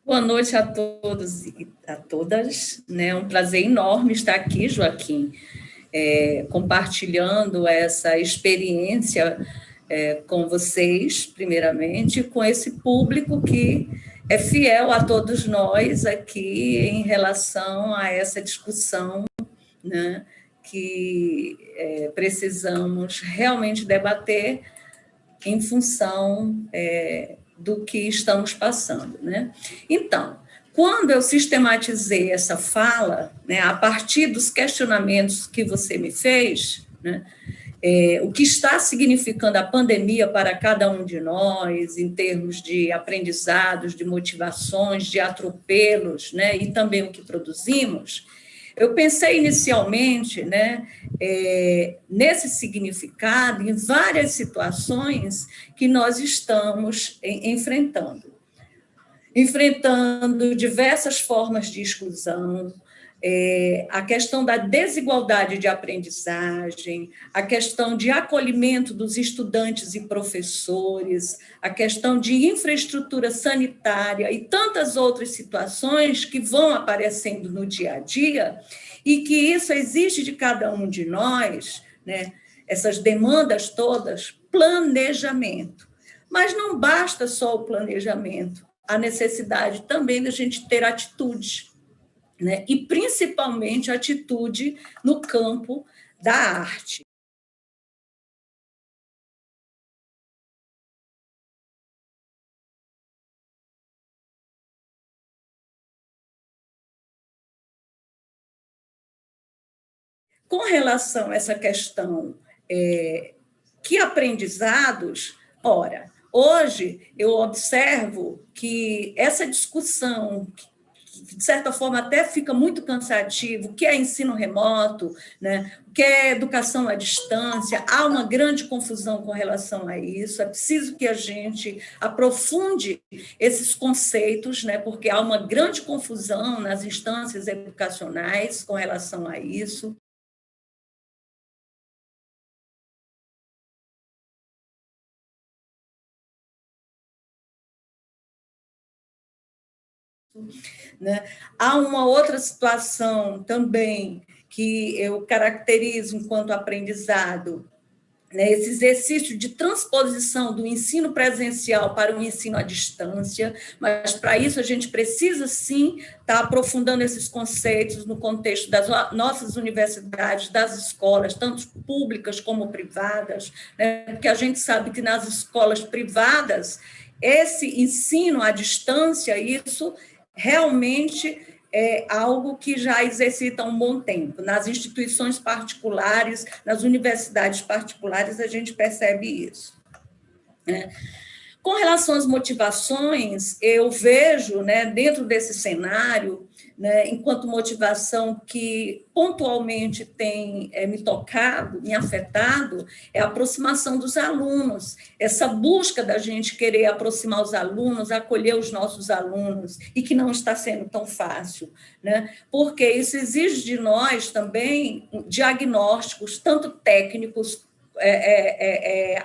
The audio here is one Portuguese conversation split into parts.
Boa noite a todos e a todas. É um prazer enorme estar aqui, Joaquim, compartilhando essa experiência com vocês, primeiramente, com esse público que é fiel a todos nós aqui em relação a essa discussão, né, que precisamos realmente debater em função do que estamos passando, né? Então, quando eu sistematizei essa fala, né, a partir dos questionamentos que você me fez, né, o que está significando a pandemia para cada um de nós, em termos de aprendizados, de motivações, de atropelos, né, e também o que produzimos, eu pensei inicialmente, né, nesse significado, em várias situações que nós estamos enfrentando diversas formas de exclusão, a questão da desigualdade de aprendizagem, a questão de acolhimento dos estudantes e professores, a questão de infraestrutura sanitária e tantas outras situações que vão aparecendo no dia a dia e que isso exige de cada um de nós, né, essas demandas todas, planejamento. Mas não basta só o planejamento, a necessidade também da gente ter atitude, né? E principalmente atitude no campo da arte. Com relação a essa questão, que aprendizados, ora, hoje eu observo que essa discussão, que de certa forma até fica muito cansativo, o que é ensino remoto, né? O que é educação à distância, há uma grande confusão com relação a isso, é preciso que a gente aprofunde esses conceitos, né? Porque há uma grande confusão nas instâncias educacionais com relação a isso. Né? Há uma outra situação também que eu caracterizo enquanto aprendizado, né? Esse exercício de transposição do ensino presencial para o ensino à distância, mas para isso a gente precisa sim estar aprofundando esses conceitos no contexto das nossas universidades, das escolas, tanto públicas como privadas, né? Porque a gente sabe que nas escolas privadas esse ensino à distância, isso realmente é algo que já exercita há um bom tempo. Nas instituições particulares, nas universidades particulares, a gente percebe isso, né? Com relação às motivações, eu vejo, né, dentro desse cenário, né, enquanto motivação que pontualmente tem me tocado, me afetado, é a aproximação dos alunos, essa busca da gente querer aproximar os alunos, acolher os nossos alunos, e que não está sendo tão fácil, né? Porque isso exige de nós também diagnósticos, tanto técnicos,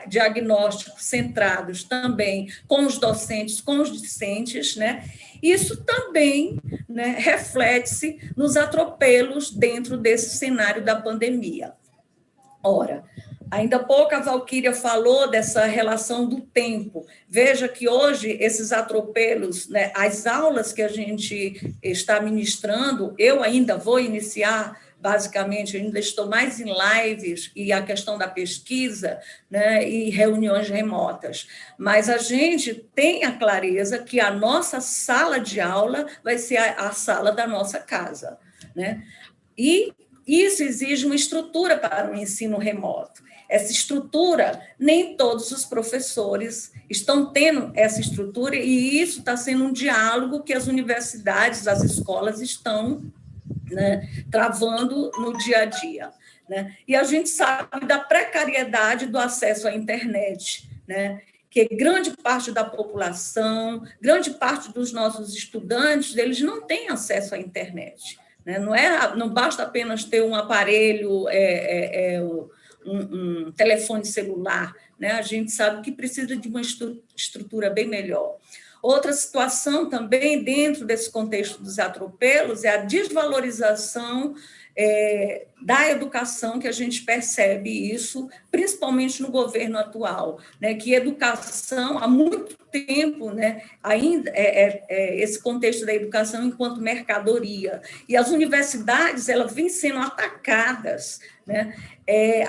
diagnósticos centrados também com os docentes, com os discentes, né? Isso também, né, reflete-se nos atropelos dentro desse cenário da pandemia. Ora, ainda há pouco a Valquíria falou dessa relação do tempo. Veja que hoje esses atropelos, né, as aulas que a gente está ministrando, eu ainda vou iniciar, basicamente, eu ainda estou mais em lives e a questão da pesquisa, né, e reuniões remotas. Mas a gente tem a clareza que a nossa sala de aula vai ser a sala da nossa casa, né? E isso exige uma estrutura para o ensino remoto. Essa estrutura, nem todos os professores estão tendo essa estrutura, e isso está sendo um diálogo que as universidades, as escolas estão, né, travando no dia a dia, né? E a gente sabe da precariedade do acesso à internet, né? que grande parte da população, grande parte dos nossos estudantes, eles não têm acesso à internet. Né? Não basta apenas ter um aparelho, um telefone celular, né? A gente sabe que precisa de uma estrutura bem melhor. Outra situação também, dentro desse contexto dos atropelos, é a desvalorização da educação, que a gente percebe isso, principalmente no governo atual, né, que educação, há muito tempo, né, ainda esse contexto da educação enquanto mercadoria, e as universidades elas vêm sendo atacadas, né,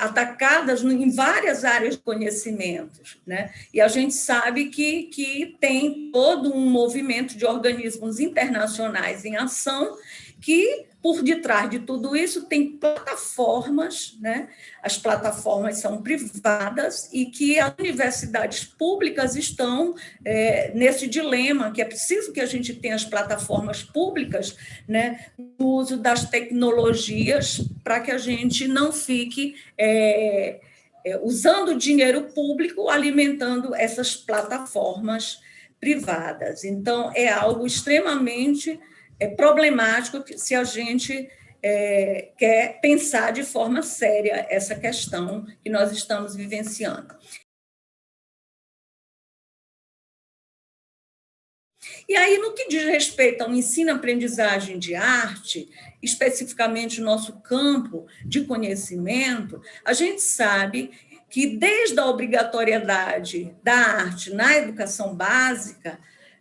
atacadas em várias áreas de conhecimentos, né, e a gente sabe que tem todo um movimento de organismos internacionais em ação que, por detrás de tudo isso, tem plataformas, né? As plataformas são privadas e que as universidades públicas estão nesse dilema, que é preciso que a gente tenha as plataformas públicas, né, no uso das tecnologias, para que a gente não fique usando dinheiro público, alimentando essas plataformas privadas. Então, é algo extremamente problemático se a gente quer pensar de forma séria essa questão que nós estamos vivenciando. E aí, no que diz respeito ao ensino-aprendizagem de arte, especificamente no nosso campo de conhecimento, a gente sabe que desde a obrigatoriedade da arte na educação básica,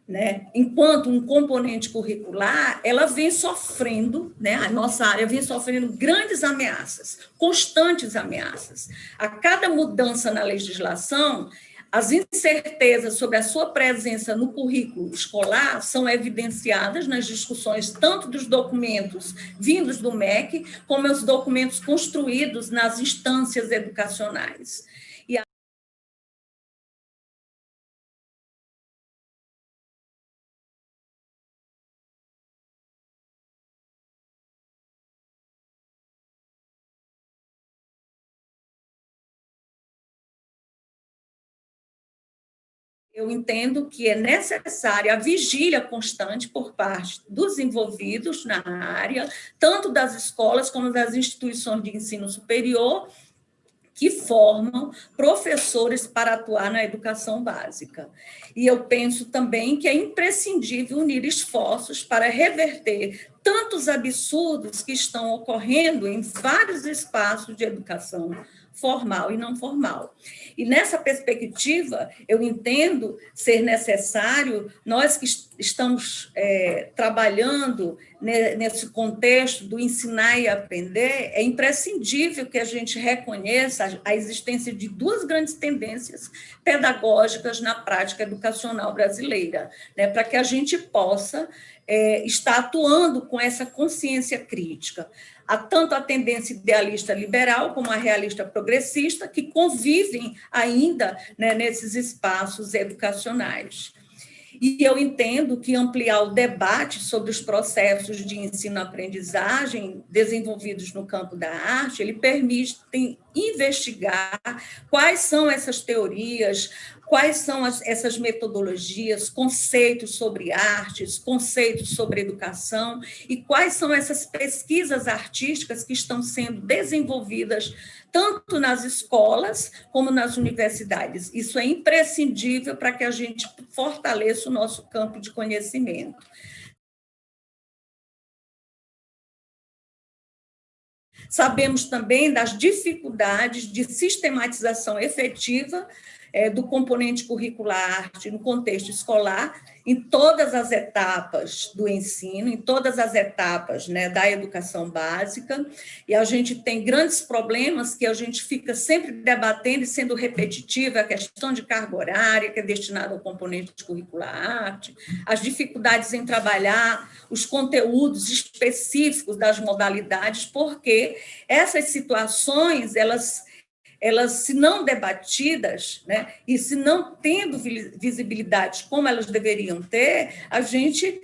né, enquanto um componente curricular, ela vem sofrendo, né, a nossa área vem sofrendo grandes ameaças, constantes ameaças. A cada mudança na legislação, as incertezas sobre a sua presença no currículo escolar são evidenciadas nas discussões tanto dos documentos vindos do MEC, como os documentos construídos nas instâncias educacionais. Eu entendo que é necessária a vigília constante por parte dos envolvidos na área, tanto das escolas como das instituições de ensino superior, que formam professores para atuar na educação básica. E eu penso também que é imprescindível unir esforços para reverter tantos absurdos que estão ocorrendo em vários espaços de educação formal e não formal. E nessa perspectiva, eu entendo ser necessário, nós que estamos trabalhando nesse contexto do ensinar e aprender, é imprescindível que a gente reconheça a existência de duas grandes tendências pedagógicas na prática educacional brasileira, né, para que a gente possa estar atuando com essa consciência crítica. Há tanto a tendência idealista liberal como a realista progressista, que convivem ainda, né, nesses espaços educacionais. E eu entendo que ampliar o debate sobre os processos de ensino-aprendizagem desenvolvidos no campo da arte, ele permite investigar quais são essas teorias, quais são essas metodologias, conceitos sobre artes, conceitos sobre educação, e quais são essas pesquisas artísticas que estão sendo desenvolvidas tanto nas escolas como nas universidades. Isso é imprescindível para que a gente fortaleça o nosso campo de conhecimento. Sabemos também das dificuldades de sistematização efetiva do componente curricular arte no contexto escolar, em todas as etapas do ensino, em todas as etapas, né, da educação básica, e a gente tem grandes problemas que a gente fica sempre debatendo e sendo repetitiva, a questão de carga horária, que é destinada ao componente curricular arte, as dificuldades em trabalhar os conteúdos específicos das modalidades, porque essas situações, elas, se não debatidas, né, e se não tendo visibilidade como elas deveriam ter, a gente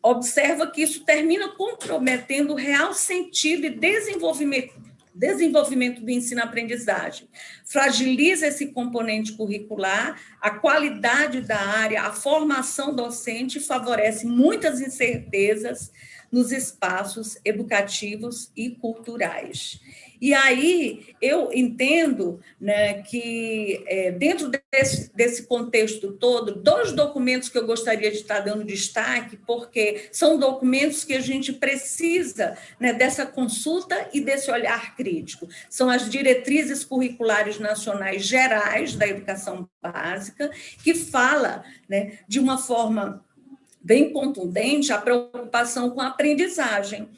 observa que isso termina comprometendo o real sentido e desenvolvimento desenvolvimento do ensino-aprendizagem. Fragiliza esse componente curricular, a qualidade da área, a formação docente favorece muitas incertezas nos espaços educativos e culturais. E aí eu entendo, né, que dentro desse contexto todo, 2 documentos que eu gostaria de estar dando destaque, porque são documentos que a gente precisa, né, dessa consulta e desse olhar crítico. São as diretrizes curriculares nacionais gerais da educação básica, que fala, né, de uma forma bem contundente a preocupação com a aprendizagem.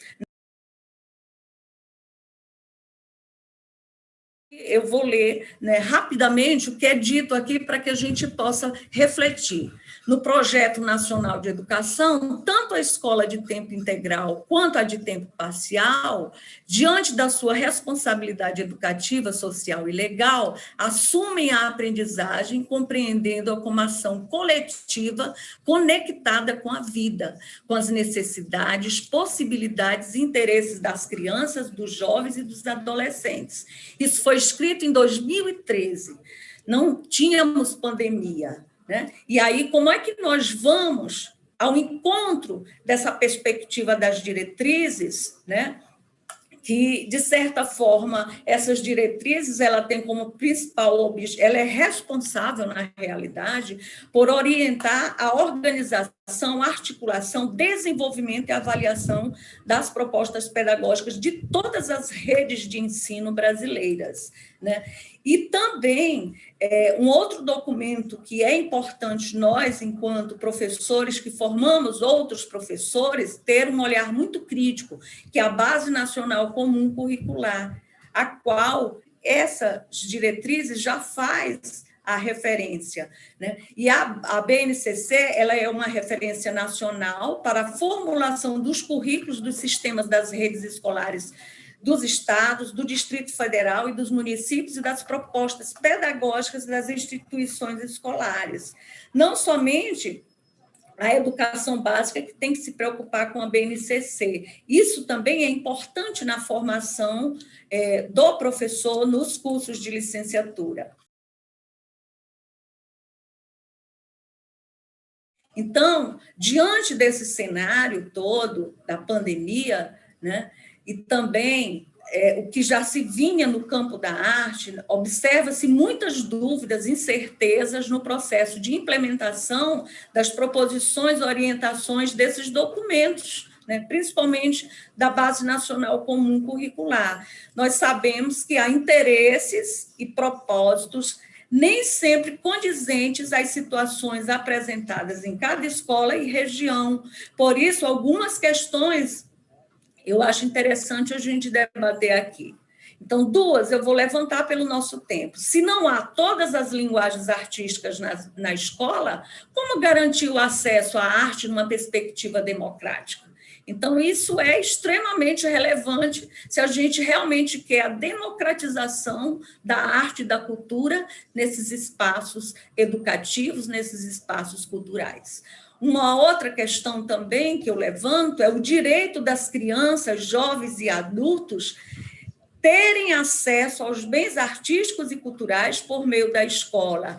Eu vou ler, né, rapidamente o que é dito aqui para que a gente possa refletir. No Projeto Nacional de Educação, tanto a escola de tempo integral quanto a de tempo parcial, diante da sua responsabilidade educativa, social e legal, assumem a aprendizagem, compreendendo-a como ação coletiva conectada com a vida, com as necessidades, possibilidades e interesses das crianças, dos jovens e dos adolescentes. Isso foi escrito em 2013, não tínhamos pandemia, né? E aí, como é que nós vamos ao encontro dessa perspectiva das diretrizes, né? Que, de certa forma, essas diretrizes, ela tem como principal objetivo, ela é responsável, na realidade, por orientar a organização, articulação, desenvolvimento e avaliação das propostas pedagógicas de todas as redes de ensino brasileiras, né? E também, um outro documento que é importante nós, enquanto professores que formamos outros professores, ter um olhar muito crítico, que é a Base Nacional Comum Curricular, a qual essas diretrizes já faz a referência, né? E a BNCC, ela é uma referência nacional para a formulação dos currículos dos sistemas das redes escolares dos estados, do Distrito Federal e dos municípios e das propostas pedagógicas das instituições escolares. Não somente a educação básica que tem que se preocupar com a BNCC. Isso também é importante na formação do professor nos cursos de licenciatura. Então, diante desse cenário todo da pandemia, né, e também o que já se vinha no campo da arte, observa-se muitas dúvidas, incertezas no processo de implementação das proposições, orientações desses documentos, né, principalmente da Base Nacional Comum Curricular. Nós sabemos que há interesses e propósitos nem sempre condizentes às situações apresentadas em cada escola e região. Por isso, algumas questões eu acho interessante a gente debater aqui. Então, 2 eu vou levantar pelo nosso tempo. Se não há todas as linguagens artísticas na escola, como garantir o acesso à arte numa perspectiva democrática? Então, isso é extremamente relevante se a gente realmente quer a democratização da arte e da cultura nesses espaços educativos, nesses espaços culturais. Uma outra questão também que eu levanto é o direito das crianças, jovens e adultos terem acesso aos bens artísticos e culturais por meio da escola.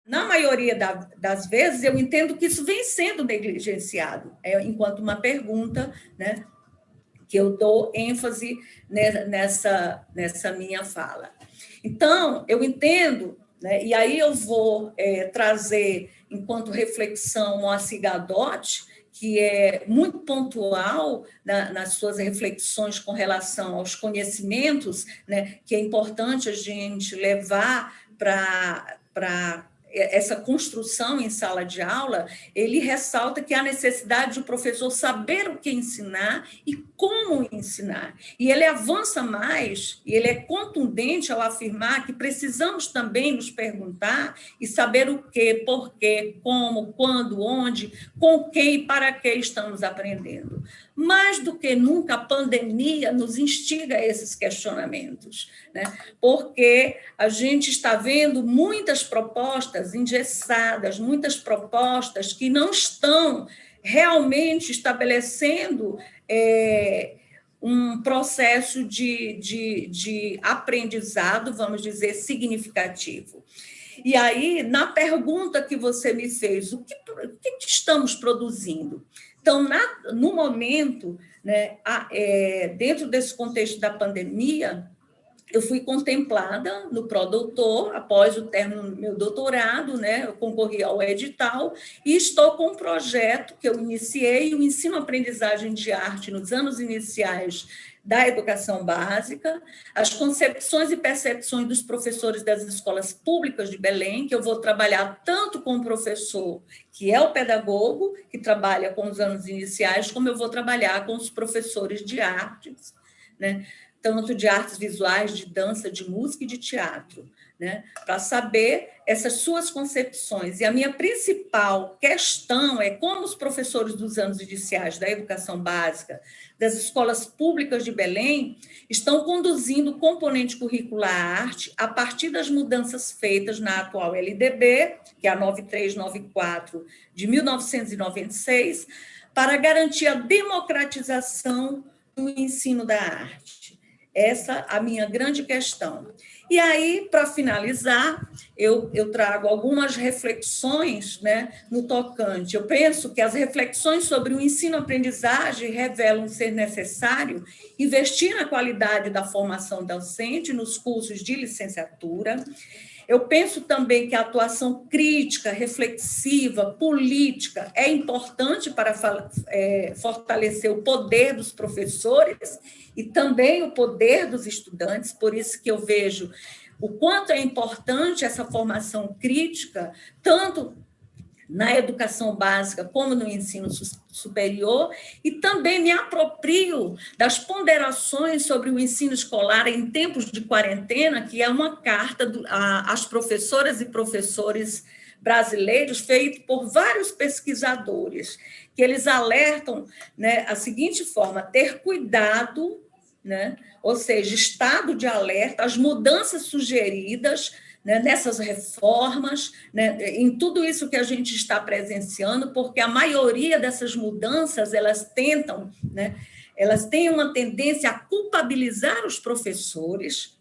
Na maioria das vezes, eu entendo que isso vem sendo negligenciado, enquanto uma pergunta, né, que eu dou ênfase nessa minha fala. Então, eu entendo, né, e aí eu vou trazer, enquanto reflexão, Moacir Gadotti, que é muito pontual nas suas reflexões com relação aos conhecimentos, né, que é importante a gente levar para essa construção em sala de aula. Ele ressalta que há necessidade de o professor saber o que ensinar e como ensinar. E ele avança mais, e ele é contundente ao afirmar que precisamos também nos perguntar e saber o que, por quê, como, quando, onde, com quem e para que estamos aprendendo. mais do que nunca, a pandemia nos instiga a esses questionamentos, né? Porque a gente está vendo muitas propostas engessadas, muitas propostas que não estão realmente estabelecendo um processo de aprendizado, vamos dizer, significativo. E aí, na pergunta que você me fez, o que estamos produzindo? Então, no momento, né, dentro desse contexto da pandemia, eu fui contemplada no pró-doutor, após o término do meu doutorado, né, eu concorri ao edital, e estou com um projeto que eu iniciei, o ensino-aprendizagem de arte nos anos iniciais da educação básica, as concepções e percepções dos professores das escolas públicas de Belém, que eu vou trabalhar tanto com o professor, que é o pedagogo, que trabalha com os anos iniciais, como eu vou trabalhar com os professores de artes, né? Tanto de artes visuais, de dança, de música e de teatro, né? Para saber essas suas concepções. E a minha principal questão é como os professores dos anos iniciais da educação básica, das escolas públicas de Belém, estão conduzindo o componente curricular arte a partir das mudanças feitas na atual LDB, que é a 9394 de 1996, para garantir a democratização do ensino da arte. Essa é a minha grande questão. E aí, para finalizar, eu trago algumas reflexões, né, no tocante. Eu penso que as reflexões sobre o ensino-aprendizagem revelam ser necessário investir na qualidade da formação docente nos cursos de licenciatura. Eu penso também que a atuação crítica, reflexiva, política é importante para fortalecer o poder dos professores e também o poder dos estudantes, por isso que eu vejo o quanto é importante essa formação crítica, tanto na educação básica como no ensino superior, e também me aproprio das ponderações sobre o ensino escolar em tempos de quarentena, que é uma carta às professoras e professores brasileiros, feito por vários pesquisadores, que eles alertam, né, a seguinte forma: ter cuidado, né, ou seja, estado de alerta, as mudanças sugeridas, né, nessas reformas, né, em tudo isso que a gente está presenciando, porque a maioria dessas mudanças, elas tentam, né, elas têm uma tendência a culpabilizar os professores.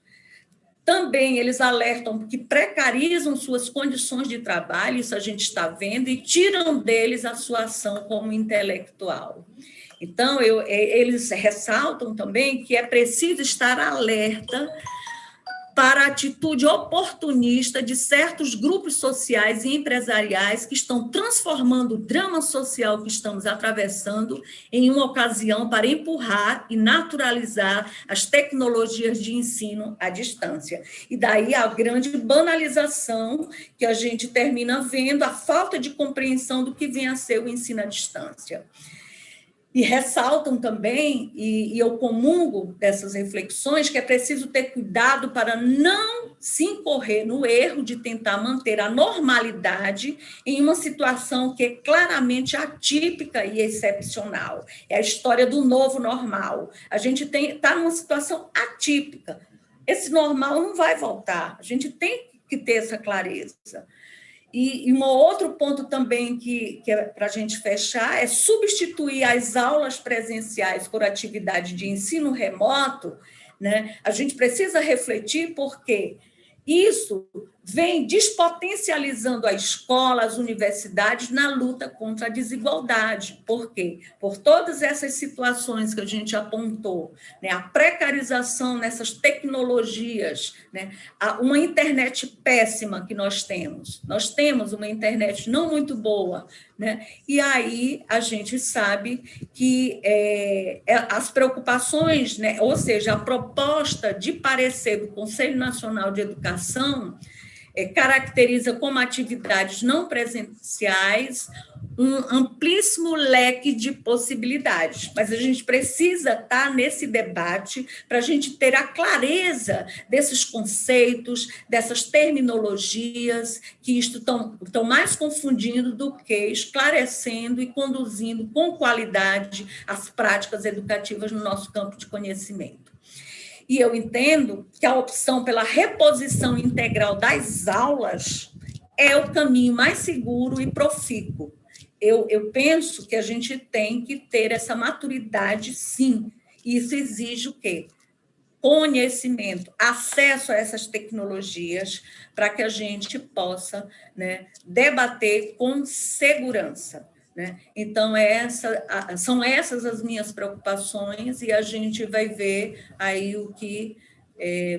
Também eles alertam que precarizam suas condições de trabalho, isso a gente está vendo, e tiram deles a sua ação como intelectual. Então, eles ressaltam também que é preciso estar alerta para a atitude oportunista de certos grupos sociais e empresariais que estão transformando o drama social que estamos atravessando em uma ocasião para empurrar e naturalizar as tecnologias de ensino à distância. E daí a grande banalização que a gente termina vendo, a falta de compreensão do que vem a ser o ensino à distância. E ressaltam também, e eu comungo dessas reflexões, que é preciso ter cuidado para não se incorrer no erro de tentar manter a normalidade em uma situação que é claramente atípica e excepcional. É a história do novo normal. A gente está numa situação atípica. Esse normal não vai voltar. A gente tem que ter essa clareza. E um outro ponto também que é para a gente fechar é substituir as aulas presenciais por atividade de ensino remoto, né? A gente precisa refletir porque isso vem despotencializando a escola, as universidades na luta contra a desigualdade. Por quê? Por todas essas situações que a gente apontou, né? A precarização nessas tecnologias, né? Uma internet péssima que nós temos. Nós temos uma internet não muito boa, né? E aí a gente sabe que as preocupações, né? Ou seja, a proposta de parecer do Conselho Nacional de Educação caracteriza como atividades não presenciais um amplíssimo leque de possibilidades, mas a gente precisa estar nesse debate para a gente ter a clareza desses conceitos, dessas terminologias que estão mais confundindo do que esclarecendo e conduzindo com qualidade as práticas educativas no nosso campo de conhecimento. E eu entendo que a opção pela reposição integral das aulas é o caminho mais seguro e profícuo. Eu penso que a gente tem que ter essa maturidade, sim. Isso exige o quê? Conhecimento, acesso a essas tecnologias, para que a gente possa, né, debater com segurança. Né? Então, são essas as minhas preocupações, e a gente vai ver aí o que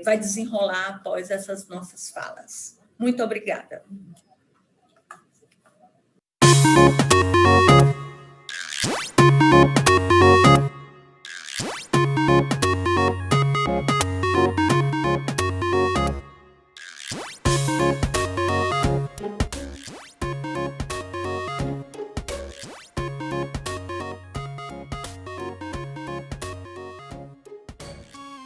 vai desenrolar após essas nossas falas. Muito obrigada.